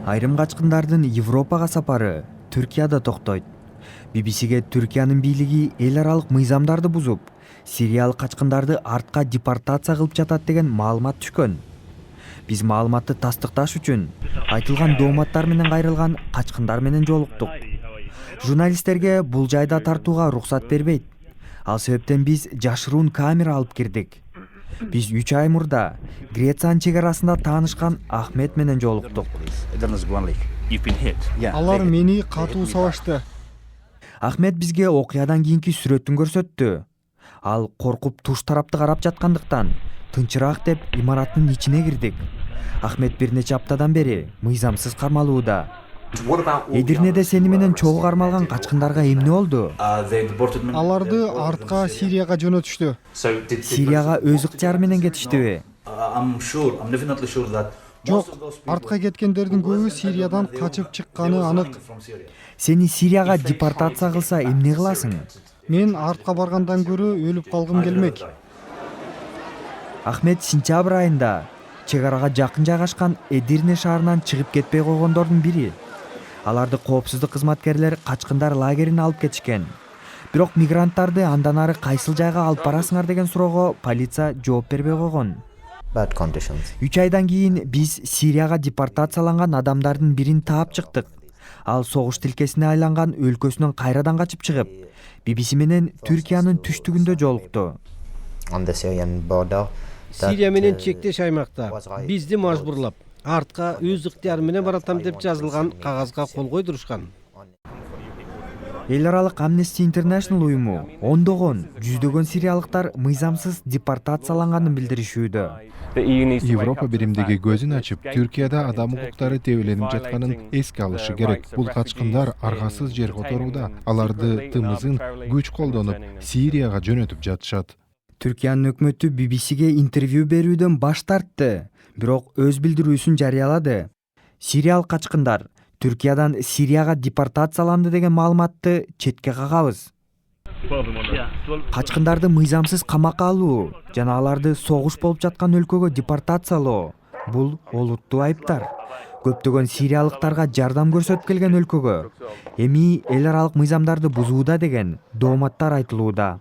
Айрым качкындардын Европага сапары Түркияда токтойт. BBC'ге Түркиянын бийлиги эл аралык мыйзамдарды бузуп, сириялык качкындарды артка депортация кылып жатат деген маалымат түшкөн. Биз маалыматты тастыкташ үчүн айтылган дооматтар менен кайрылган качкындар менен жолуктук. Журналисттерге бул жайда тартууга уруксат бербейт. Ал себептен биз жашыруун камера алып кирдик. Биз 3 ай мурда Грециянын чек арасында таанышкан Ахмет менен жолуктук. Алар мени катуу сабашты. Ахмет бизге окуядан кийинки сүрөтүн көрсөттү. Ал коркуп туш тарапты карап жаткандыктан тынчыраак деп имараттын ичине кирдик. Ахмет бир нече аптадан бери мыйзамсыз кармалууда. Эдирнеде сени менен чогуу кармалган качкындарга эмне болду? Аларды артка Сирияга жөнөтүштү. Сирияга өз ыктыяры менен кетиштиби? Жок, артка кеткендердин көбү Сириядан качып чыкканы анык. Сени Сирияга депортация кылса эмне кыласың? Мен артка баргандан көрө өлүп калгым келмек. Ахмет сентябрь айында чек арага жакын жайгашкан Эдирне шаарынан чыгып кетпей койгондордун бири. Аларды коопсуздук кызматкерлери качкындар лагерине алып кетишкен. Бирок мигранттарды андан ары кайсыл жайга алып барасыңар деген суроого полиция жооп бербей койгон. 3 айдан кийин биз Сирияга депортацияланган адамдардын бирин таап чыктык. Ал согуш тилкесине айланган өлкөсүнөн кайрадан качып чыгып, BBC менен Түркиянын түштүгүндө жолукту. Сирия менен чектеш аймакта бизди мажбурлап, артка өз ыктыяры менен баратам деп жазылган кагазга кол койдурушкан. Эл аралык Amnesty International уюму ондогон, жүздөгөн сириялыктар мыйзамсыз депортацияланганын билдиришүүдө. Европа биримдиги көзүн ачып, Түркияда адам укуктары тебеленип жатканын эске алышы керек. Бул качкындар аргасыз жер которууда. Аларды тымызын күч колдонуп Сирияга жөнөтүп жатышат. Түркиянын өкмөтү BBC'ге интервью берүүдөн баш тартты, бирок өз билдирүүсүн жарыялады. Сириялык качкындар Түркиядан Сирияга депортацияланды деген маалыматты четке кагабыз. Качкындарды мыйзамсыз камакка алуу жана аларды согуш болуп жаткан өлкөгө депортациялоо бул олуттуу айыптар. Көптөгөн сириялыктарга жардам көрсөтүп келген өлкөгө эми эл аралык мыйзамдарды бузууда деген дооматтар айтылууда.